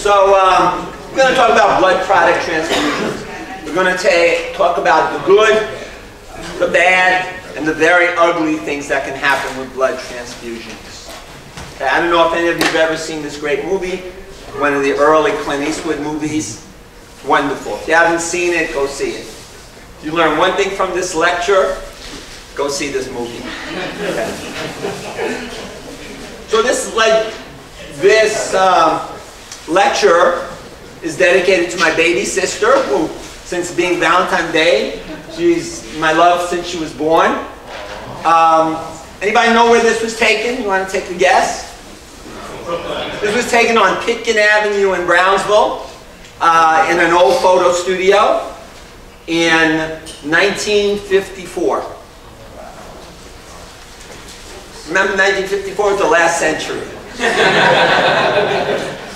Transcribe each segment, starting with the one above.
So we're going to talk about blood product transfusions. We're going to talk about the good, the bad, and the very ugly things that can happen with blood transfusions. Okay, I don't know if any of you have ever seen this great movie, one of the early Clint Eastwood movies. Wonderful. If you haven't seen it, go see it. If you learn one thing from this lecture, go see this movie. Okay. So this lecture is dedicated to my baby sister, who, since being Valentine's Day, she's my love since she was born. Anybody know where this was taken? You want to take a guess? This was taken on Pitkin Avenue in Brownsville in an old photo studio in 1954. Remember 1954 was the last century.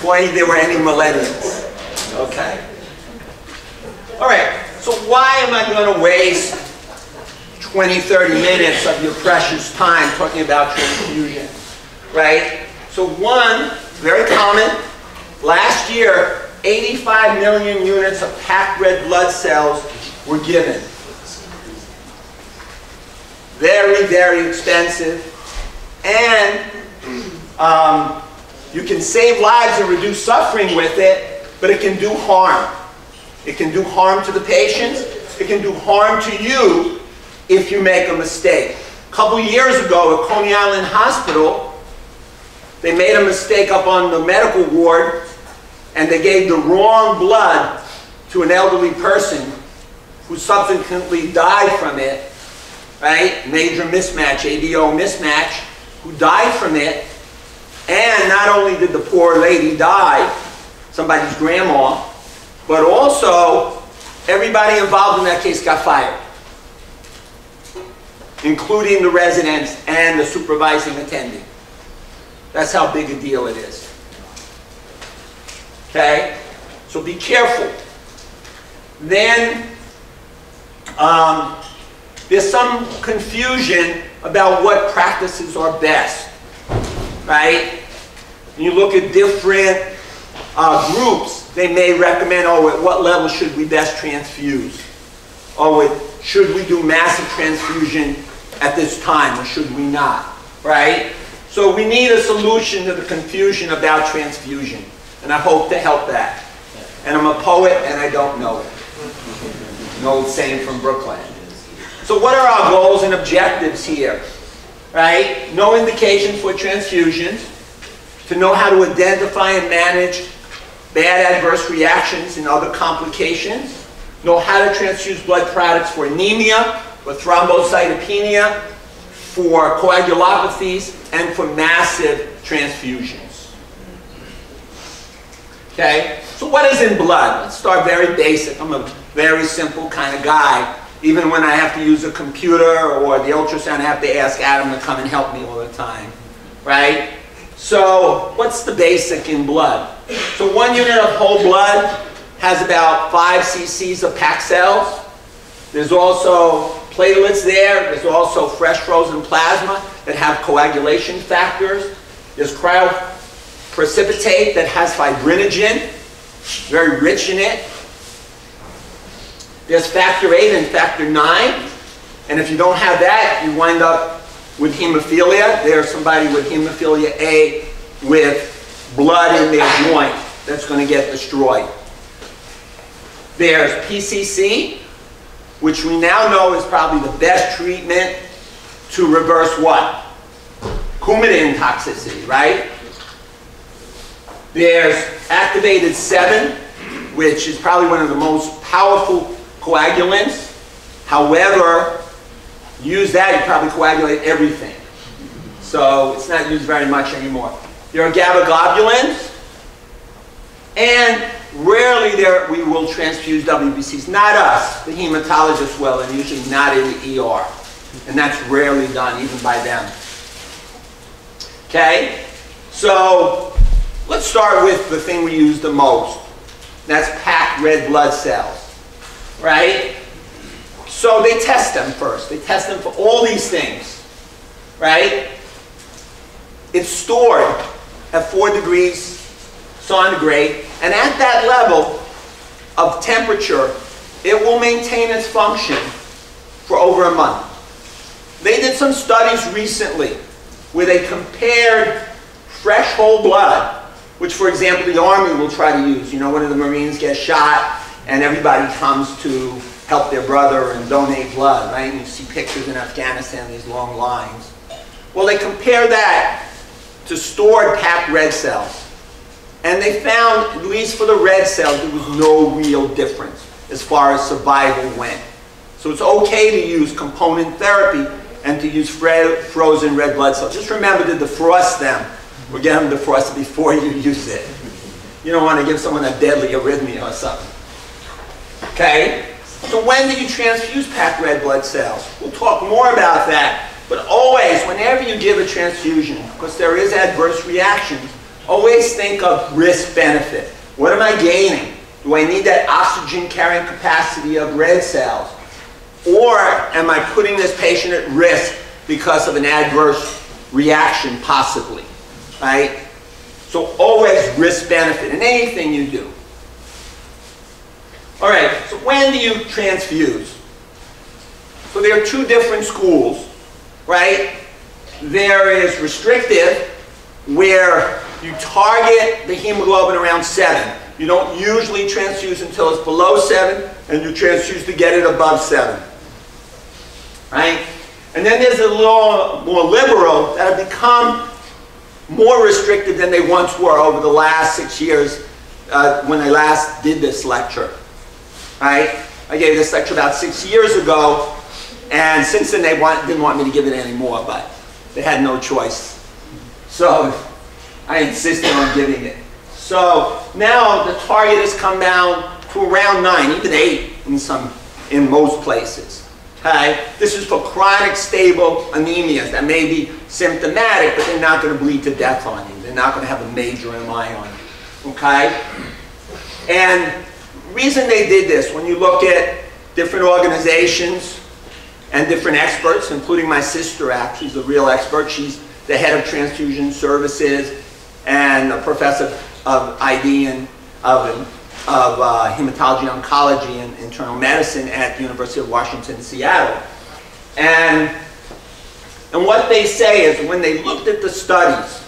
Before there were any millennials. Okay. All right. So why am I going to waste 20, 30 minutes of your precious time talking about transfusion? Right? So one, very common, last year, 85 million units of packed red blood cells were given. Very, very expensive. And you can save lives and reduce suffering with it, but it can do harm. It can do harm to the patients. It can do harm to you if you make a mistake. A couple years ago at Coney Island Hospital, they made a mistake up on the medical ward, and they gave the wrong blood to an elderly person who subsequently died from it, right? Major mismatch, ABO mismatch, who died from it. And not only did the poor lady die, somebody's grandma, but also everybody involved in that case got fired, including the residents and the supervising attending. That's how big a deal it is. Okay? So be careful. Then there's some confusion about what practices are best. Right? When you look at different groups, they may recommend, oh, at what level should we best transfuse? Oh, should we do massive transfusion at this time, or should we not? Right? So we need a solution to the confusion about transfusion, and I hope to help that. And I'm a poet, and I don't know it. An old saying from Brooklyn. So what are our goals and objectives here? Right? No indication for transfusions, to know how to identify and manage bad adverse reactions and other complications, know how to transfuse blood products for anemia, for thrombocytopenia, for coagulopathies, and for massive transfusions. Okay? So what is in blood? Let's start very basic. I'm a very simple kind of guy. Even when I have to use a computer or the ultrasound, I have to ask Adam to come and help me all the time, right? So what's the basic in blood? So 1 unit of whole blood has about 5 cc's of packed cells. There's also platelets there. There's also fresh frozen plasma that have coagulation factors. There's cryoprecipitate that has fibrinogen, very rich in it. There's factor VIII and factor IX, and if you don't have that, you wind up with hemophilia. There's somebody with hemophilia A with blood in their joint that's going to get destroyed. There's PCC, which we now know is probably the best treatment to reverse what? Coumadin toxicity, right? There's activated 7, which is probably one of the most powerful coagulants. However, use that, you probably coagulate everything. So it's not used very much anymore. There are GABA globulins, and rarely we will transfuse WBCs. Not us, the hematologists will, and usually not in the ER. And that's rarely done, even by them. Okay? So let's start with the thing we use the most. That's packed red blood cells. Right? So they test them first. They test them for all these things. Right? It's stored at 4 degrees centigrade, and at that level of temperature, it will maintain its function for over a month. They did some studies recently where they compared fresh whole blood, which, for example, the Army will try to use. You know, when the Marines get shot and everybody comes to help their brother and donate blood, right? And you see pictures in Afghanistan, these long lines. Well, they compare that to stored packed red cells. And they found, at least for the red cells, there was no real difference as far as survival went. So it's okay to use component therapy and to use frozen red blood cells. Just remember to defrost them, or get them defrosted before you use it. You don't want to give someone a deadly arrhythmia or something. Okay? So when do you transfuse packed red blood cells? We'll talk more about that. But always, whenever you give a transfusion, because there is adverse reactions, always think of risk-benefit. What am I gaining? Do I need that oxygen carrying capacity of red cells? Or am I putting this patient at risk because of an adverse reaction, possibly? Right? So always risk-benefit in anything you do. All right, so when do you transfuse? So there are two different schools, right? There is restrictive, where you target the hemoglobin around 7. You don't usually transfuse until it's below 7, and you transfuse to get it above 7. Right? And then there's a little more liberal that have become more restrictive than they once were over the last 6 years when I last did this lecture. Right? I gave this lecture about 6 years ago, and since then they didn't want me to give it anymore, but they had no choice. So I insisted on giving it. So now the target has come down to around 9, even 8 in most places. Okay? This is for chronic stable anemias that may be symptomatic, but they're not going to bleed to death on you. They're not going to have a major MI on you. Okay? And the reason they did this, when you look at different organizations and different experts, including my sister, actually, she's a real expert. She's the head of transfusion services and a professor of ID and of hematology oncology and internal medicine at the University of Washington, Seattle. And what they say is when they looked at the studies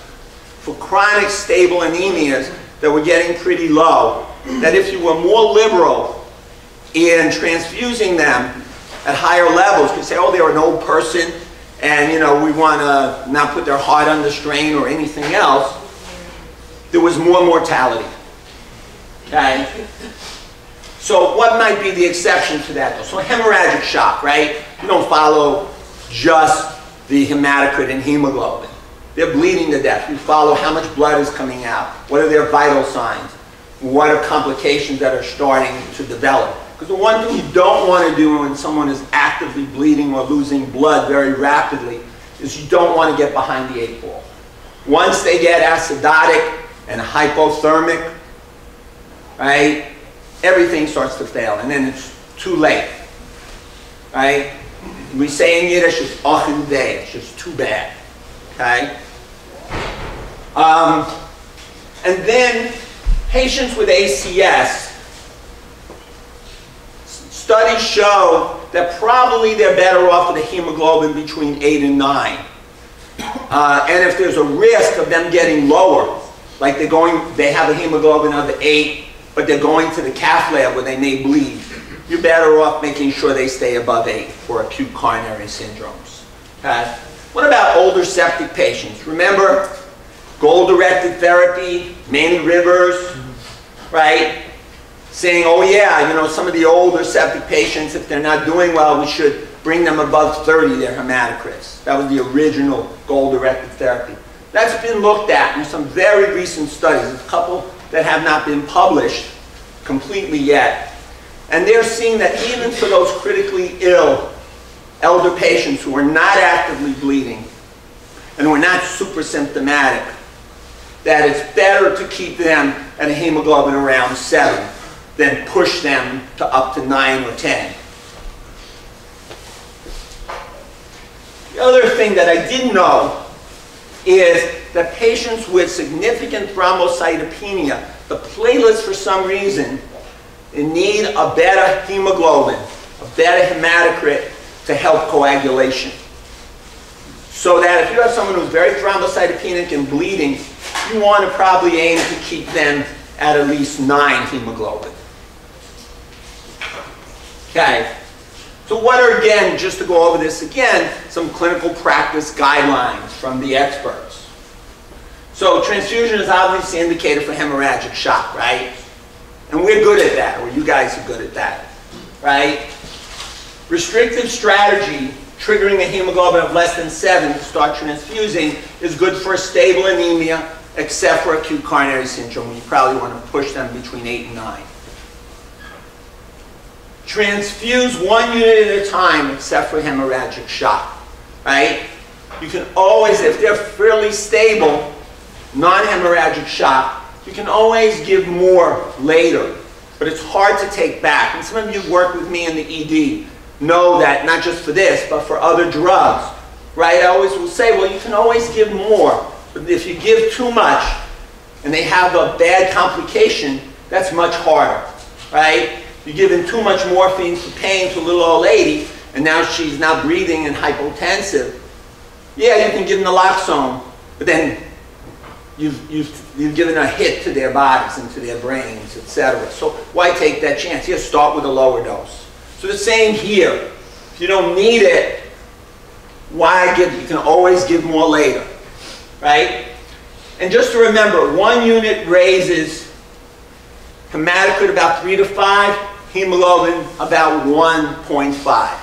for chronic stable anemias that were getting pretty low, that if you were more liberal in transfusing them at higher levels, you could say, oh, they're an old person, and you know, we want to not put their heart under strain or anything else, there was more mortality. Okay? So what might be the exception to that, though? So hemorrhagic shock, right? You don't follow just the hematocrit and hemoglobin. They're bleeding to death. You follow how much blood is coming out. What are their vital signs? What are complications that are starting to develop? Because the one thing you don't want to do when someone is actively bleeding or losing blood very rapidly is you don't want to get behind the 8 ball. Once they get acidotic and hypothermic, right, everything starts to fail, and then it's too late. Right? We say in Yiddish, it's ochen day, it's just too bad. Okay? And then patients with ACS, studies show that probably they're better off with a hemoglobin between 8 and 9. And if there's a risk of them getting lower, like they have a hemoglobin of 8, but they're going to the cath lab where they may bleed, you're better off making sure they stay above 8 for acute coronary syndromes. Okay? What about older septic patients? Remember, goal-directed therapy, many rivers, right? Saying, oh yeah, you know, some of the older septic patients, if they're not doing well, we should bring them above 30, their hematocrits. That was the original goal-directed therapy. That's been looked at in some very recent studies. There's a couple that have not been published completely yet. And they're seeing that even for those critically ill elder patients who are not actively bleeding and who are not super symptomatic, that it's better to keep them at a hemoglobin around 7 than push them to up to 9 or 10. The other thing that I didn't know is that patients with significant thrombocytopenia, the platelets for some reason, need a better hemoglobin, a better hematocrit to help coagulation. So that if you have someone who's very thrombocytopenic and bleeding, you want to probably aim to keep them at least 9 hemoglobin. Okay. So what are, again, just to go over this again, some clinical practice guidelines from the experts. So transfusion is obviously indicated for hemorrhagic shock, right? And we're good at that, or you guys are good at that, right? Restrictive strategy, triggering a hemoglobin of less than 7 to start transfusing, is good for a stable anemia, except for acute coronary syndrome. You probably want to push them between 8 and 9. Transfuse 1 unit at a time, except for hemorrhagic shock, right? You can always, if they're fairly stable, non-hemorrhagic shock, you can always give more later, but it's hard to take back. And some of you work with me in the ED know that, not just for this, but for other drugs, right? I always will say, well, you can always give more, but if you give too much and they have a bad complication, that's much harder, right? You're giving too much morphine for pain to a little old lady, and now she's now breathing and hypotensive. Yeah, you can give them naloxone, but then you've given a hit to their bodies and to their brains, etc. So why take that chance? Here, start with a lower dose. So the same here. If you don't need it, why give? You can always give more later, right? And just to remember, 1 unit raises hematocrit about 3 to 5, hemoglobin about 1.5.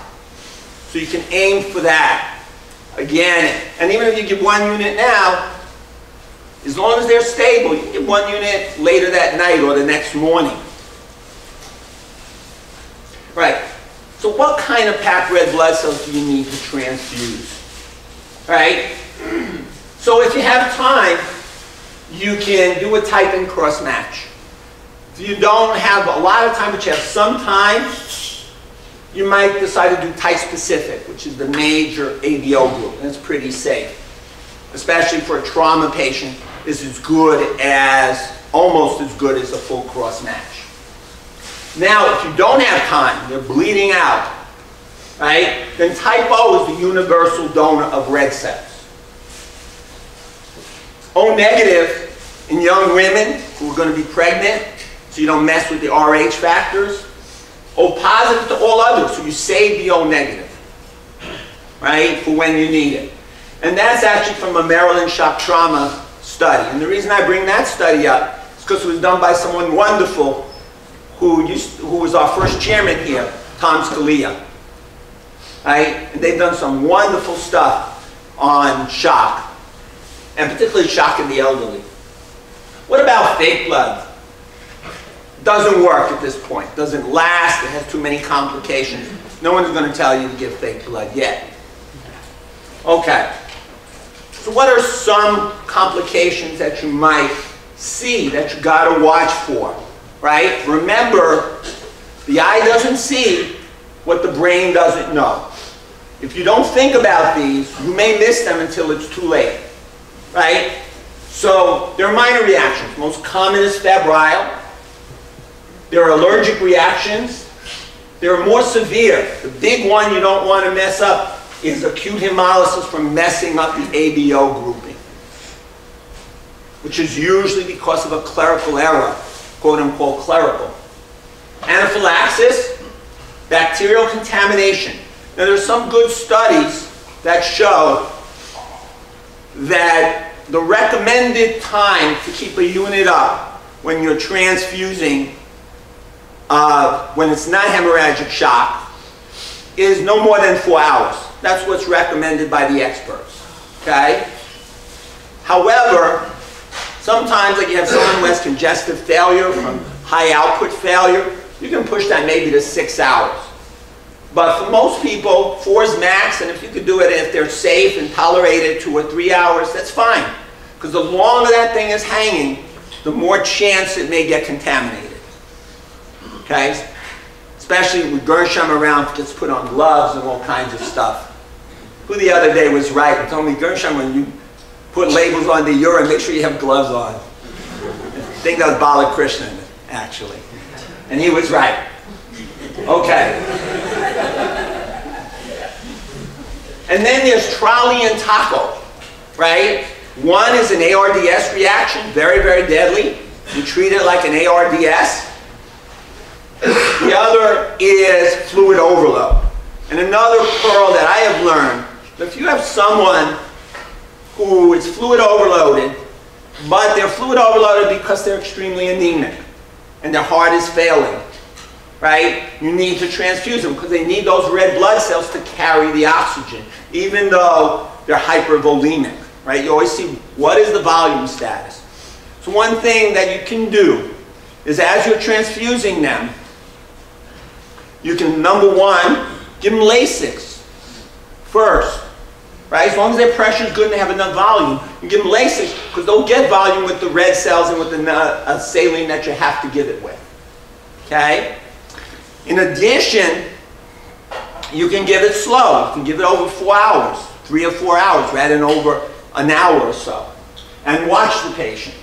So you can aim for that. Again, and even if you give 1 unit now, as long as they're stable, you can give 1 unit later that night or the next morning. Right. So what kind of packed red blood cells do you need to transfuse? Right? So if you have time, you can do a type and cross match. If you don't have a lot of time, but you have some time, you might decide to do type specific, which is the major ABO group. And it's pretty safe. Especially for a trauma patient, this is good as, almost as good as a full cross match. Now, if you don't have time, they're bleeding out, right? Then type O is the universal donor of red cells. O negative in young women who are going to be pregnant, so you don't mess with the RH factors. O positive to all others, so you save the O negative, right, for when you need it. And that's actually from a Maryland shock trauma study. And the reason I bring that study up is because it was done by someone wonderful who was our first chairman here, Tom Scalia. Right? And they've done some wonderful stuff on shock, and particularly shock in the elderly. What about fake blood? Doesn't work at this point. Doesn't last. It has too many complications. No one's going to tell you to give fake blood yet. Okay. So what are some complications that you might see that you got to watch for? Right? Remember, the eye doesn't see what the brain doesn't know. If you don't think about these, you may miss them until it's too late. Right? So there are minor reactions. Most common is febrile. There are allergic reactions. There are more severe. The big one you don't want to mess up is acute hemolysis from messing up the ABO grouping, which is usually because of a clerical error, quote unquote clerical. Anaphylaxis, bacterial contamination. Now there's some good studies that show that the recommended time to keep a unit up when you're transfusing when it's not hemorrhagic shock is no more than 4 hours. That's what's recommended by the experts. Okay? However, sometimes like you have someone who has congestive failure from high output failure, you can push that maybe to 6 hours. But for most people, 4 is max, and if you could do it if they're safe and tolerate it 2 or 3 hours, that's fine. Because the longer that thing is hanging, the more chance it may get contaminated. Okay? Especially with Gernsheimer around, gets put on gloves and all kinds of stuff. Who the other day was right and told me, Gernsheimer, put labels on the urine, make sure you have gloves on. I think that was Balakrishnan, actually. And he was right. Okay. And then there's trolley and taco, right? One is an ARDS reaction, very, very deadly. You treat it like an ARDS. The other is fluid overload. And another pearl that I have learned, that if you have someone who is fluid overloaded, but they're fluid overloaded because they're extremely anemic and their heart is failing, right? You need to transfuse them because they need those red blood cells to carry the oxygen, even though they're hypervolemic, right? You always see what is the volume status. So one thing that you can do is as you're transfusing them, you can, number one, give them Lasix first, right? As long as their pressure is good and they have enough volume, you give them Lasix because they'll get volume with the red cells and with the saline that you have to give it with, okay? In addition, you can give it slow. You can give it over 4 hours, 3 or 4 hours, rather than over an hour or so, and watch the patient,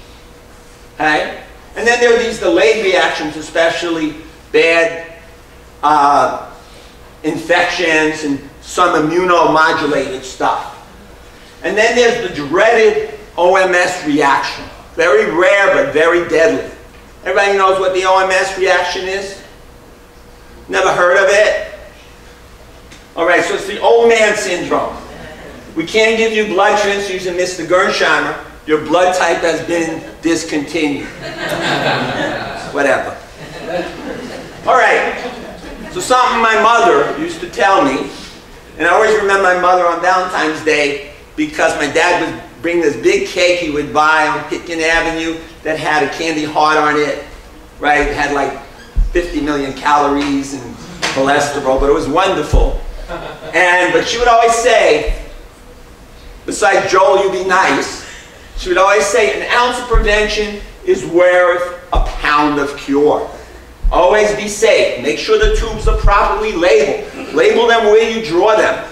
okay? And then there are these delayed reactions, especially bad infections and some immunomodulated stuff. And then there's the dreaded OMS reaction. Very rare, but very deadly. Everybody knows what the OMS reaction is? Never heard of it? All right, so it's the old man syndrome. We can't give you blood transfusion, Mr. Gernsheimer. Your blood type has been discontinued. Whatever. All right. So something my mother used to tell me, and I always remember my mother on Valentine's Day because my dad would bring this big cake he would buy on Pitkin Avenue that had a candy heart on it, right? It had like 50 million calories and cholesterol, but it was wonderful. But she would always say, besides Joel, you be nice, she would always say, an ounce of prevention is worth a pound of cure. Always be safe. Make sure the tubes are properly labeled. Label them where you draw them.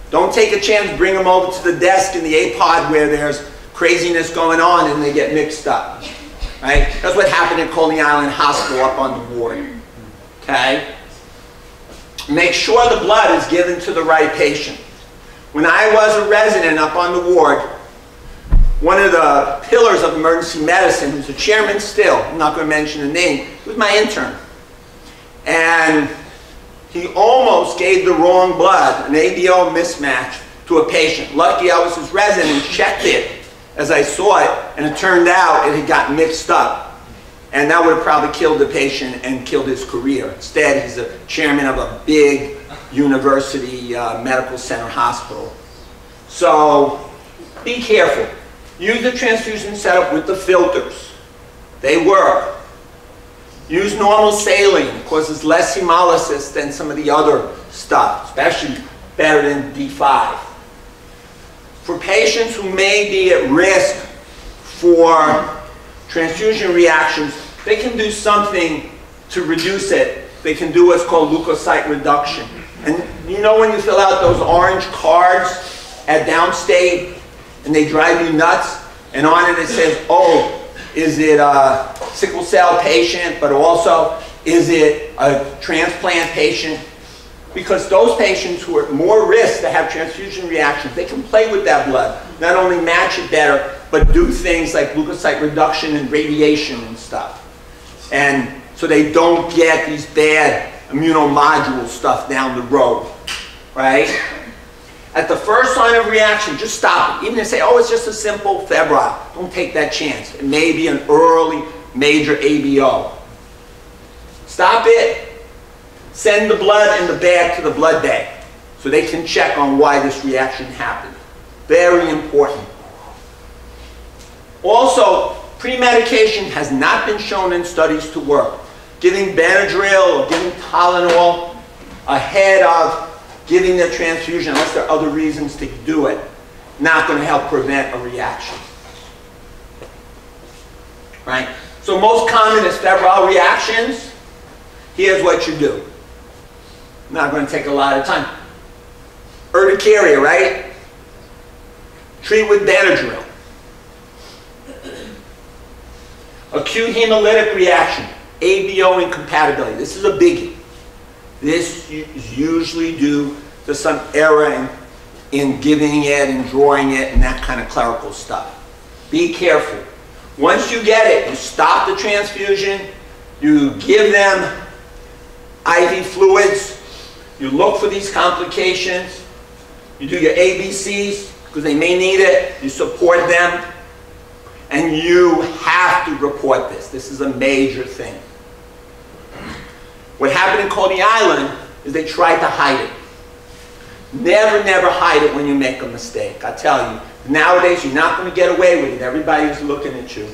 Don't take a chance, bring them over to the desk in the A-pod where there's craziness going on and they get mixed up. Right? That's what happened at Coney Island Hospital up on the ward. Okay? Make sure the blood is given to the right patient. When I was a resident up on the ward, one of the pillars of emergency medicine, who's the chairman still, I'm not going to mention the name, was my intern. And he almost gave the wrong blood, an ABO mismatch, to a patient. Lucky I was his resident and checked it as I saw it, and it turned out it had gotten mixed up. And that would have probably killed the patient and killed his career. Instead, he's the chairman of a big university medical center hospital. So be careful. Use the transfusion setup with the filters. They work. Use normal saline. It causes less hemolysis than some of the other stuff, especially better than D5. For patients who may be at risk for transfusion reactions, they can do something to reduce it. They can do what's called leukocyte reduction. And you know when you fill out those orange cards at downstate and they drive you nuts, and on it it says, oh, is it a sickle cell patient, but also is it a transplant patient? Because those patients who are at more risk to have transfusion reactions, they can play with that blood, not only match it better, but do things like leukocyte reduction and radiation and stuff. And so they don't get these bad immunomodule stuff down the road, right? At the first sign of reaction, just stop it. Even if they say, oh, it's just a simple febrile, don't take that chance. It may be an early major ABO. Stop it. Send the blood in the bag to the blood bank so they can check on why this reaction happened. Very important. Also, pre-medication has not been shown in studies to work. Giving Benadryl or giving Tylenol ahead of giving the transfusion, unless there are other reasons to do it, not going to help prevent a reaction. Right? So most common is febrile reactions. Here's what you do. Not going to take a lot of time. Urticaria, right? Treat with Benadryl. Acute hemolytic reaction, ABO incompatibility. This is a biggie. This is usually due to some error in giving it and drawing it and that kind of clerical stuff. Be careful. Once you get it, you stop the transfusion, you give them IV fluids, you look for these complications, you do your ABCs because they may need it, you support them, and you have to report this. This is a major thing. What happened in Coney Island is they tried to hide it. Never, never hide it when you make a mistake. I tell you, nowadays you're not going to get away with it. Everybody's looking at you.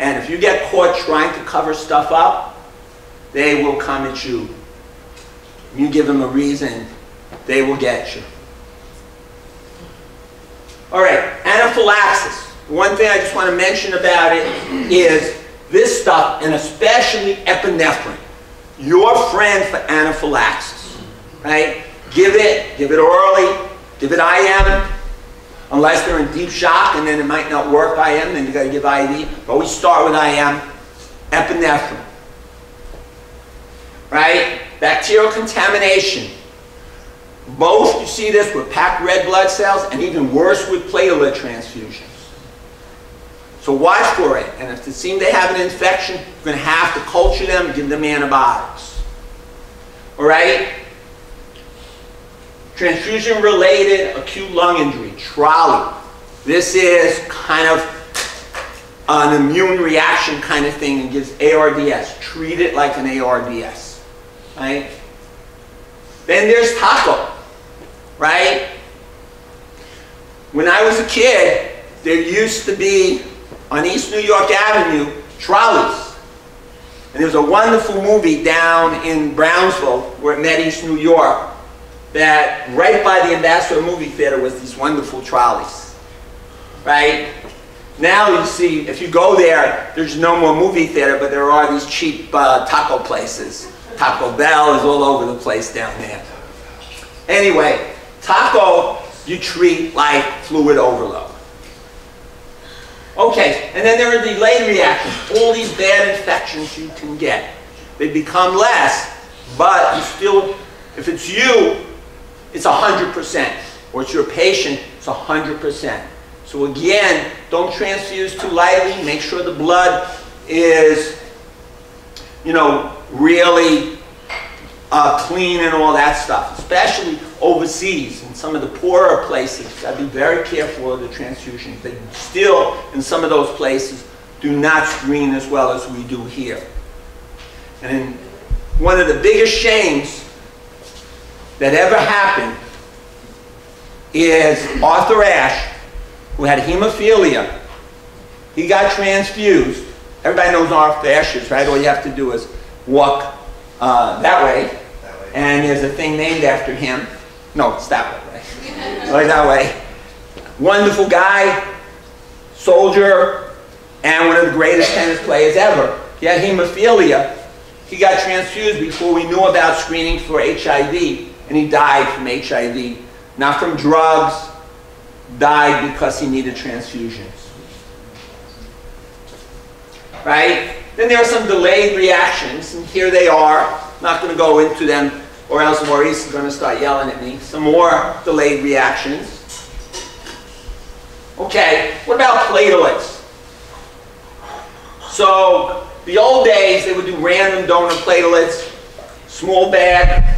And if you get caught trying to cover stuff up, they will come at you. You give them a reason, they will get you. All right, anaphylaxis. One thing I just want to mention about it is this stuff, and especially epinephrine. Your friend for anaphylaxis, right? Give it orally, give it IM, unless they're in deep shock and then it might not work IM, then you got to give IV. But always start with IM, epinephrine, right? Bacterial contamination. Both, you see this with packed red blood cells, and even worse with platelet transfusions. So watch for it, and if it seems they have an infection, you're going to have to culture them and give them antibiotics. All right? Transfusion-related acute lung injury, trolley. This is kind of an immune reaction kind of thing and gives ARDS. Treat it like an ARDS. Right? Then there's taco. Right? When I was a kid, there used to be on East New York Avenue trolleys. And there was a wonderful movie down in Brownsville where it met East New York, that right by the Ambassador movie theater was these wonderful trolleys. Right? Now you see, if you go there, there's no more movie theater, but there are these cheap taco places. Taco Bell is all over the place down there. Anyway, taco you treat like fluid overload. Okay, and then there are delayed reactions. All these bad infections you can get. They become less, but you still, if it's you, it's 100%. Or it's your patient, it's 100%. So again, don't transfuse too lightly. Make sure the blood is, you know, really clean and all that stuff, especially overseas in some of the poorer places. You've got to be very careful of the transfusions. They still, in some of those places, do not screen as well as we do here. And one of the biggest shames that ever happened is Arthur Ashe, who had hemophilia. He got transfused. Everybody knows Arthur Ashe is, right? All you have to do is walk that way. And there's a thing named after him. No, it's that way, right? Like that way. Wonderful guy, soldier, and one of the greatest tennis players ever. He had hemophilia. He got transfused before we knew about screening for HIV, and he died from HIV. Not from drugs, died because he needed transfusions. Right? Then there are some delayed reactions, and here they are. I'm not going to go into them, or else Maurice is going to start yelling at me. Some more delayed reactions. Okay, what about platelets? So, the old days, they would do random donor platelets, small bag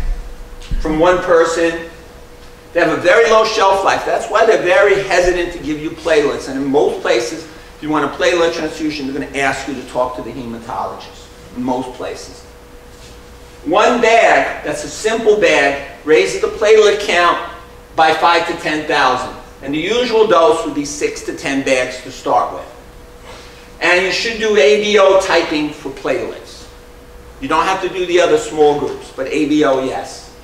from one person. They have a very low shelf life. That's why they're very hesitant to give you platelets. And in most places, if you want a platelet transfusion, they're going to ask you to talk to the hematologist. In most places. One bag, that's a simple bag, raises the platelet count by 5 to 10,000. And the usual dose would be 6 to 10 bags to start with. And you should do ABO typing for platelets. You don't have to do the other small groups, but ABO, yes.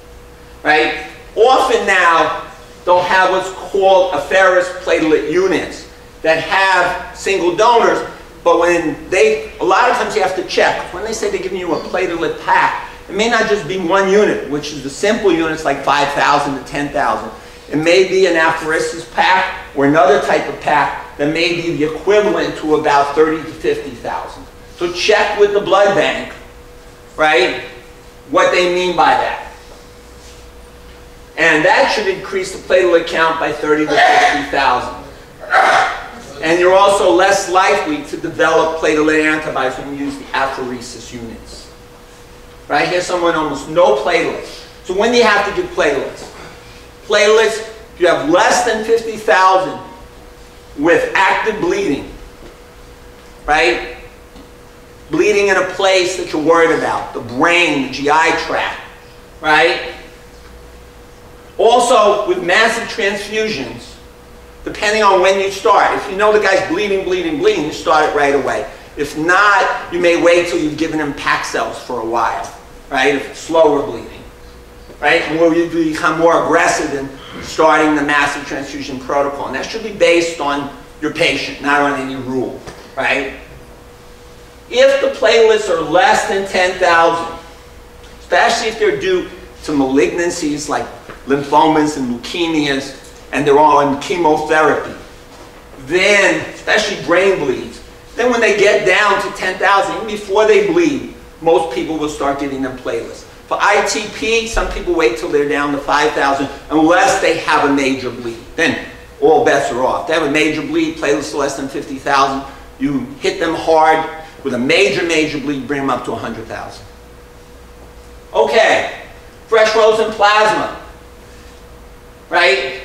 Right? Often now, they'll have what's called aferous platelet units that have single donors, but when they, a lot of times you have to check. When they say they're giving you a platelet pack, it may not just be one unit, which is the simple units like 5,000 to 10,000. It may be an apheresis pack or another type of pack that may be the equivalent to about 30 to 50,000. So check with the blood bank, right, what they mean by that. And that should increase the platelet count by 30 to 50,000. And you're also less likely to develop platelet antibodies when you use the apheresis units. Right? Here's someone with almost no platelets. So when do you have to give platelets? Platelets, if you have less than 50,000 with active bleeding, right? Bleeding in a place that you're worried about, the brain, the GI tract, right? Also, with massive transfusions, depending on when you start. If you know the guy's bleeding, you start it right away. If not, you may wait till you've given him pack cells for a while, right? If it's slower bleeding, right? Or you become more aggressive in starting the massive transfusion protocol. And that should be based on your patient, not on any rule, right? If the platelets are less than 10,000, especially if they're due to malignancies like lymphomas and leukemias, and they're all on chemotherapy, then, especially brain bleeds, then when they get down to 10,000, even before they bleed, most people will start giving them platelets. For ITP, some people wait till they're down to 5,000 unless they have a major bleed. Then all bets are off. If they have a major bleed, platelets less than 50,000, you hit them hard. With a major bleed, bring them up to 100,000. Okay, fresh frozen plasma, right?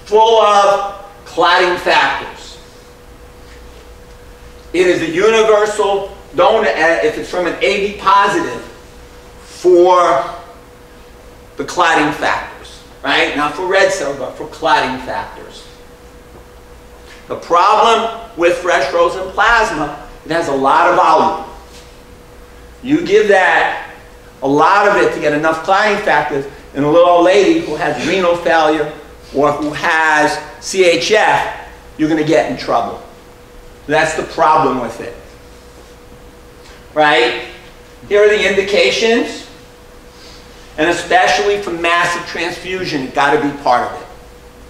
Full of clotting factors. It is a universal donor, if it's from an AB positive, for the clotting factors, right? Not for red cells, but for clotting factors. The problem with fresh frozen plasma, it has a lot of volume. You give that, a lot of it to get enough clotting factors, and a little old lady who has renal failure or who has CHF, you're going to get in trouble. That's the problem with it. Right? Here are the indications. And especially for massive transfusion, you've got to be part of it.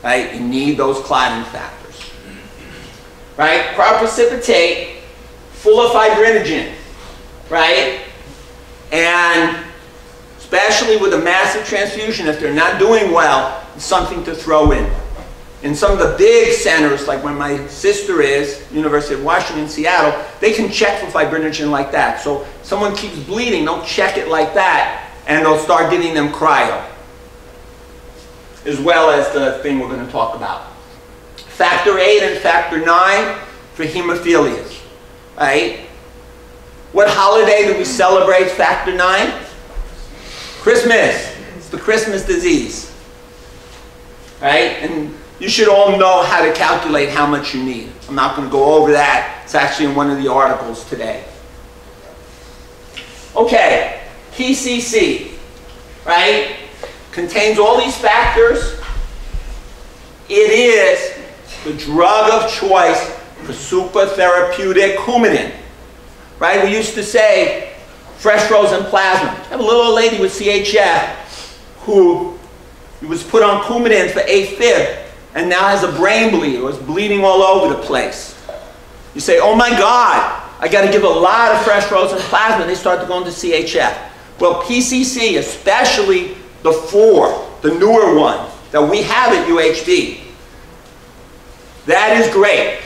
Right? You need those clotting factors. Right? Cryoprecipitate, full of fibrinogen. Right? And especially with a massive transfusion, if they're not doing well, it's something to throw in. In some of the big centers, like where my sister is, University of Washington, Seattle, they can check for fibrinogen like that. So if someone keeps bleeding, they'll check it like that, and they'll start giving them cryo, as well as the thing we're going to talk about. Factor 8 and factor 9 for hemophilias, right? What holiday do we celebrate factor 9? Christmas. It's the Christmas disease, right? And you should all know how to calculate how much you need. I'm not going to go over that. It's actually in one of the articles today. Okay, PCC, right? Contains all these factors. It is the drug of choice for supertherapeutic Coumadin, right? We used to say fresh frozen plasma. I have a little old lady with CHF who was put on Coumadin for AFib and now has a brain bleed or is bleeding all over the place. You say, oh my God, I got to give a lot of fresh frozen plasma. And they start to go into CHF. Well, PCC, especially the 4, the newer one that we have at UHB, that is great,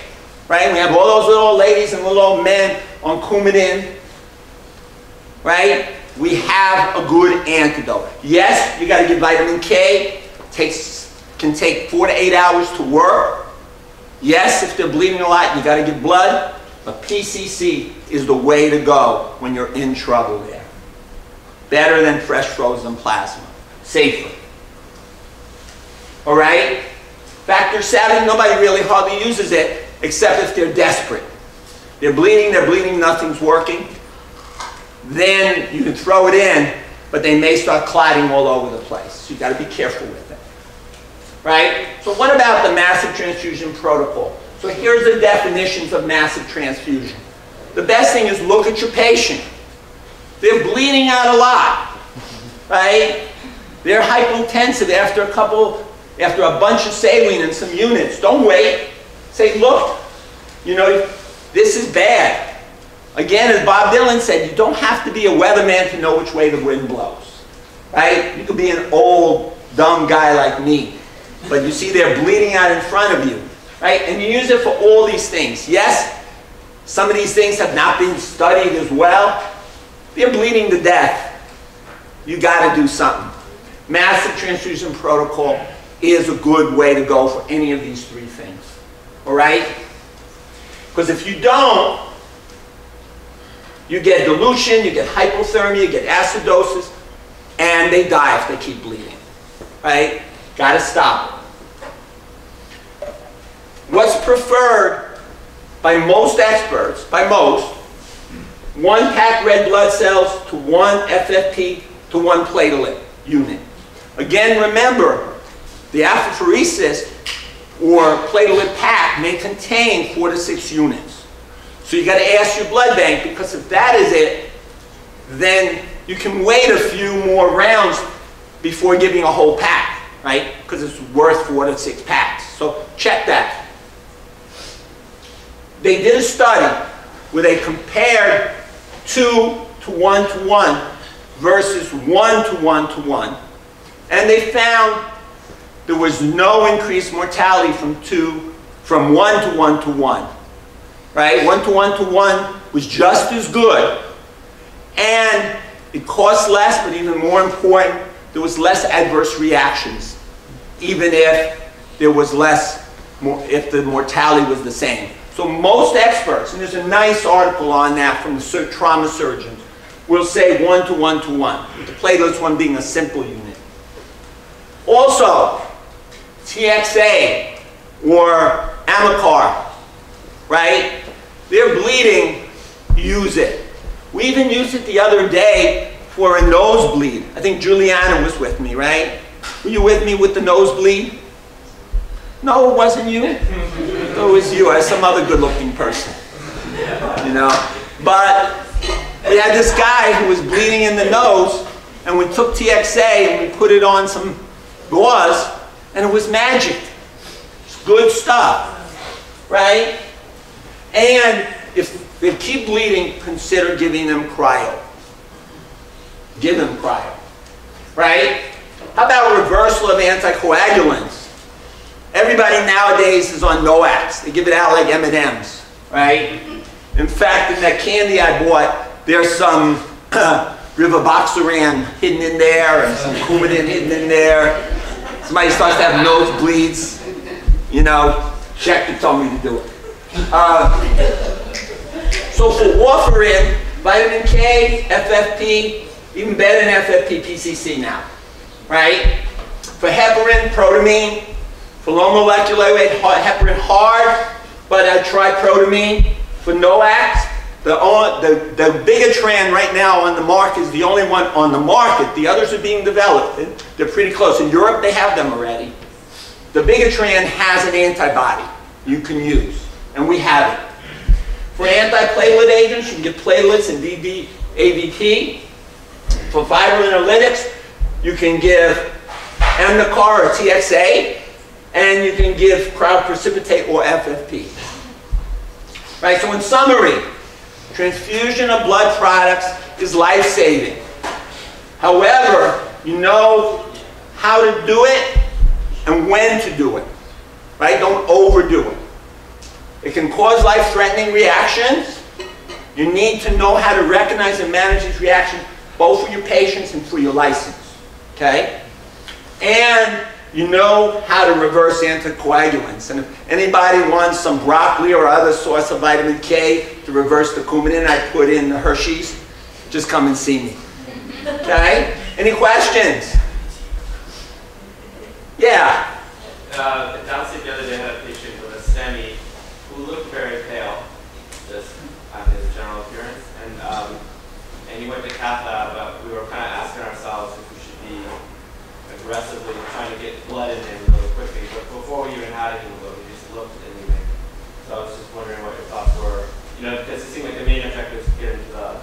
right? We have all those little old ladies and little old men on Coumadin, right? We have a good antidote. Yes, you got to give vitamin K. Can take 4 to 8 hours to work. Yes, if they're bleeding a lot, you got to give blood. But PCC is the way to go when you're in trouble there. Better than fresh frozen plasma. Safer. All right? Factor 7, nobody really hardly uses it except if they're desperate. They're bleeding, nothing's working. Then you can throw it in, but they may start clotting all over the place. So you've got to be careful with it. Right? So what about the massive transfusion protocol? So here's the definitions of massive transfusion. The best thing is look at your patient. They're bleeding out a lot. Right? They're hypotensive after a couple after a bunch of saline and some units. Don't wait. Say, look, you know, this is bad. Again, as Bob Dylan said, you don't have to be a weatherman to know which way the wind blows, right? You could be an old, dumb guy like me, but you see they're bleeding out in front of you, right? And you use it for all these things. Yes, some of these things have not been studied as well. They're bleeding to death. You got to do something. Massive transfusion protocol is a good way to go for any of these three things, all right? Because if you don't, you get dilution, you get hypothermia, you get acidosis, and they die if they keep bleeding, right? Got to stop it. What's preferred by most experts, by most, 1 packed red blood cells to 1 FFP to 1 platelet unit. Again, remember, the apheresis or platelet pack may contain 4 to 6 units. So you got to ask your blood bank, because if that is it, then you can wait a few more rounds before giving a whole pack, right? Because it's worth 4 to 6 packs. So check that. They did a study where they compared 2 to 1 to 1 versus 1 to 1 to 1. And they found there was no increased mortality from 1 to 1 to 1. Right? 1 to 1 to 1 was just as good. And it cost less, but even more important, there was less adverse reactions, even if there was less, if the mortality was the same. So most experts, and there's a nice article on that from the trauma surgeons, will say 1 to 1 to 1, with the platelets one being a simple unit. Also, TXA or Amicar, right? They're bleeding, use it. We even used it the other day for a nosebleed. I think Juliana was with me, right? Were you with me with the nosebleed? No, it wasn't you. It was you. I was some other good-looking person, you know. But we had this guy who was bleeding in the nose, and we took TXA and we put it on some gauze, and it was magic. It's good stuff, right? And if they keep bleeding, consider giving them cryo. Give them cryo, right? How about reversal of anticoagulants? Everybody nowadays is on NOACs. They give it out like M&Ms, right? In fact, in that candy I bought, there's some rivaroxaban hidden in there and some Coumadin hidden in there. Somebody starts to have nosebleeds, you know, Schechter told me to do it. So for warfarin, vitamin K, FFP, even better than FFP, PCC now, right? For heparin, protamine, for low molecular weight, heparin hard, but I try protamine. For NOACs, the Bigatran right now on the market is the only one on the market. The others are being developed. They're pretty close. In Europe, they have them already. The Bigatran has an antibody you can use, and we have it. For antiplatelet agents, you can get platelets and AVP. For fibrinolytics, you can give Amicar or TXA, and you can give cryoprecipitate or FFP. Right, so in summary, transfusion of blood products is life-saving. However, you know how to do it and when to do it. Right? Don't overdo it. It can cause life-threatening reactions. You need to know how to recognize and manage these reactions, both for your patients and for your license. Okay? And you know how to reverse anticoagulants. And if anybody wants some broccoli or other source of vitamin K to reverse the Coumadin I put in the Hershey's, just come and see me. Okay? Any questions? Yeah? Downstairs the other day had a patient with a STEMI who looked very pale, just on his general appearance. And he went to cath lab, but we were kind of asking ourselves if we should be aggressively trying to get blood in him really quickly. But before we even had a hemoglobin, he just looked anemic. So I was just wondering what your thoughts were. You know, because it seemed like the main objective is to get into the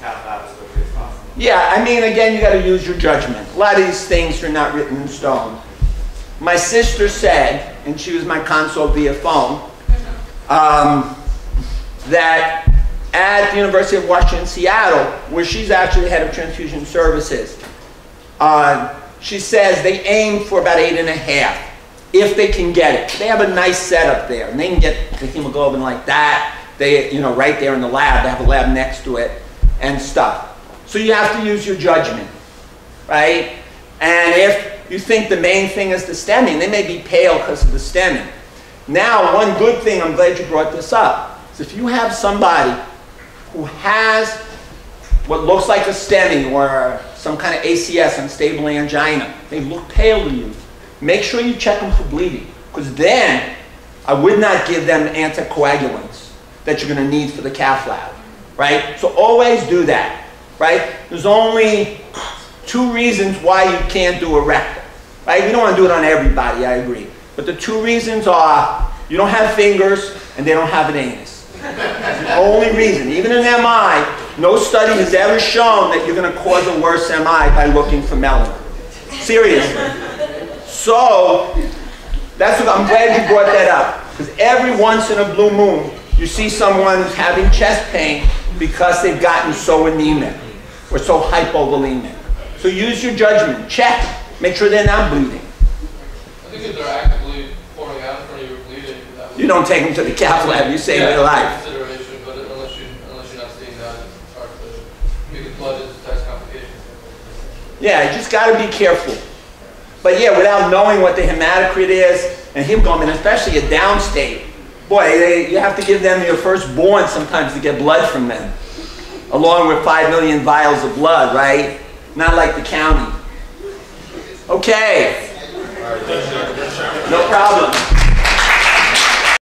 cath lab as quickly as possible. Yeah, I mean, again, you got to use your judgment. A lot of these things are not written in stone. my sister said, and she was my consult via phone, that at the University of Washington, Seattle, where she's actually head of transfusion services, she says they aim for about 8.5, if they can get it. They have a nice setup there, and they can get the hemoglobin like that. They, you know, right there in the lab. They have a lab next to it and stuff. So you have to use your judgment, right? And if you think the main thing is the stemming, they may be pale because of the stemming. Now, one good thing, I'm glad you brought this up, is if you have somebody who has what looks like a stemming or some kind of ACS, unstable angina, they look pale to you, make sure you check them for bleeding, because then I would not give them anticoagulants that you're going to need for the cath lab, right? So always do that, right? There's only 2 reasons why you can't do a rectal, right? We don't want to do it on everybody, I agree. But the 2 reasons are you don't have fingers and they don't have an anus. That's the only reason. Even in MI, no study has ever shown that you're going to cause a worse MI by looking for melanin. Seriously. So, that's what, I'm glad you brought that up. Because every once in a blue moon, you see someone who's having chest pain because they've gotten so anemic or so hypovolemic. So use your judgment. Check. Make sure they're not bleeding. I think if they're actively pouring out in front of you or bleeding, that would, you don't take them to the cath lab. You save their life. Consideration, but unless you're not seeing that, it's hard to, because blood is test complications. Yeah, you just got to be careful. But yeah, without knowing what the hematocrit is and hemoglobin, especially a downstate, boy, you have to give them your firstborn sometimes to get blood from them, along with 5 million vials of blood, right? Not like the county. Okay. No problem.